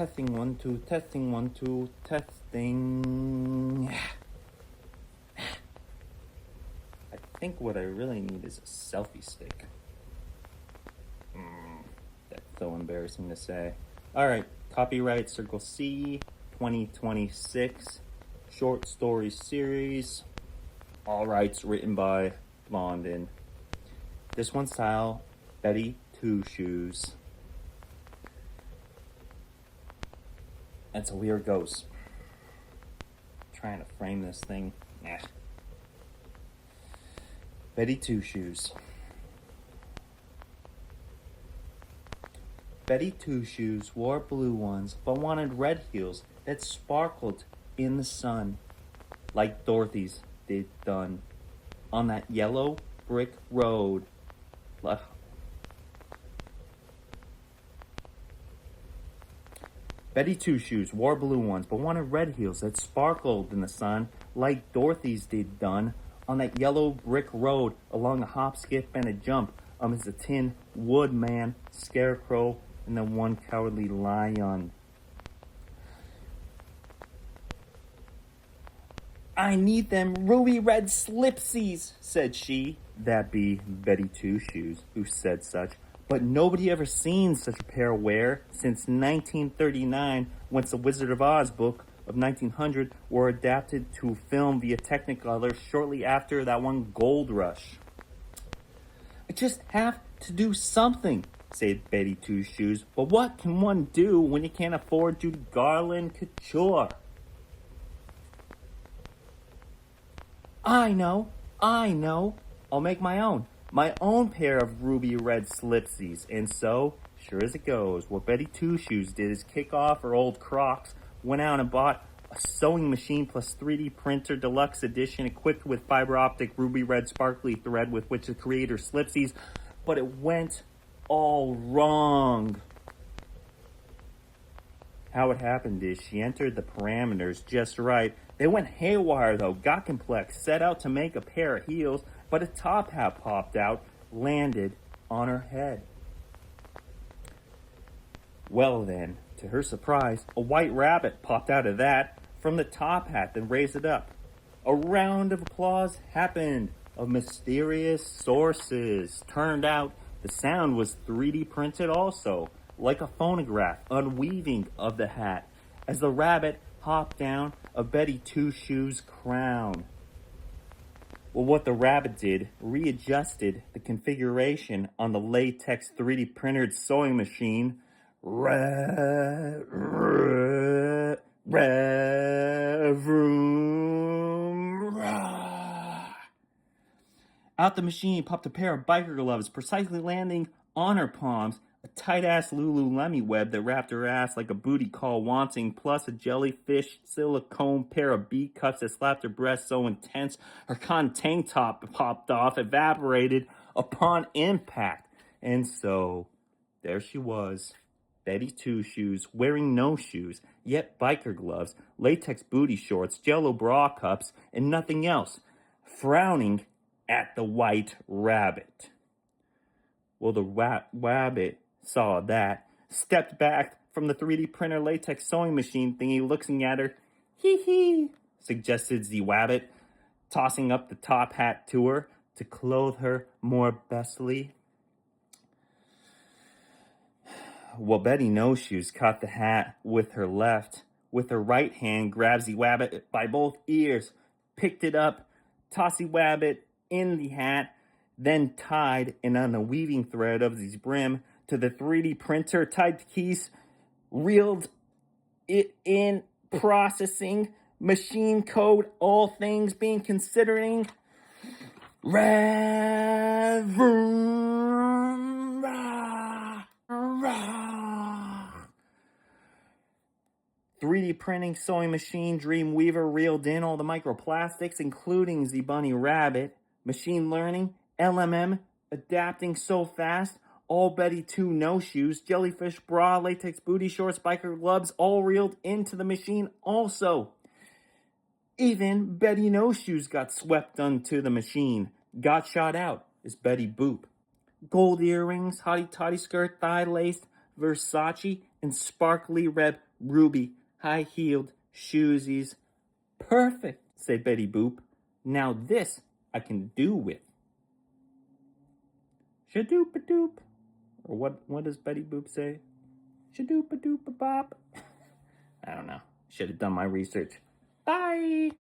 Testing 1 2, testing 1 2, testing. I think what I really need is a selfie stick. That's so embarrassing to say. Alright, copyright Circle C 2026 short story series. All rights written by Blondin. This one style, Betty Two Shoes. And so here it goes. Trying to frame this thing. Betty Two Shoes. Betty Two Shoes wore blue ones, but wanted red heels that sparkled in the sun, like Dorothy's did done, on that yellow brick road. Betty Two Shoes wore blue ones, but wanted red heels that sparkled in the sun, like Dorothy's did done, on that yellow brick road, along a hop, skip, and a jump, amidst the Tin Woodman, Scarecrow, and the One Cowardly Lion. I need them ruby red slipsies, said she. That be Betty Two Shoes, who said such. But nobody ever seen such a pair wear since 1939, whence the Wizard of Oz book of 1900 were adapted to film via Technicolor shortly after that one gold rush. I just have to do something, said Betty Two Shoes. But what can one do when you can't afford Judy Garland couture? I know. I'll make my own pair of ruby red slipsies. And so, sure as it goes, what Betty Two Shoes did is kick off her old Crocs, went out and bought a sewing machine plus 3D printer deluxe edition equipped with fiber optic ruby red sparkly thread with which to create her slipsies. But it went all wrong. How it happened is she entered the parameters just right. They went haywire though, got complex, set out to make a pair of heels, but a top hat popped out, landed on her head. Well then, to her surprise, a white rabbit popped out of that from the top hat, then raised it up. A round of applause happened of mysterious sources. Turned out the sound was 3D printed also, like a phonograph, unweaving of the hat, as the rabbit hopped down of Betty Two Shoes' crown. Well, what the rabbit did, readjusted the configuration on the latex 3D printed sewing machine. Out the machine popped a pair of biker gloves, precisely landing on her palms, a tight-ass Lululemon web that wrapped her ass like a booty call wanting, plus a jellyfish silicone pair of B cups that slapped her breast so intense her cotton tank top popped off, evaporated upon impact. And so, there she was, Betty Two Shoes, wearing no shoes, yet biker gloves, latex booty shorts, jello bra cups, and nothing else, frowning at the white rabbit. Well, the rabbit saw that, stepped back from the 3D printer latex sewing machine thingy, looking at her. Hee, suggested the rabbit, tossing up the top hat to her to clothe her more bestly. Well, Betty No Shoes caught the hat with her left. With her right hand, grabs the rabbit by both ears, picked it up, tossed the rabbit in the hat, then tied and on the weaving thread of the brim to the 3D printer, tied the keys, reeled it in, processing, machine code, all things being considering. 3D printing, sewing machine, Dreamweaver reeled in all the microplastics, including the bunny rabbit, machine learning, LMM, adapting so fast, all Betty Two No Shoes, jellyfish bra, latex booty shorts, biker gloves, all reeled into the machine also. Even Betty No Shoes got swept onto the machine, got shot out as Betty Boop. Gold earrings, hottie-toddy skirt, thigh-laced, Versace, and sparkly red ruby high-heeled shoesies. Perfect, said Betty Boop. Now this I can do with. Shadoop-a-doop. Or what does Betty Boop say? Shadoop-a-doop-a-bop. I don't know. Should have done my research. Bye.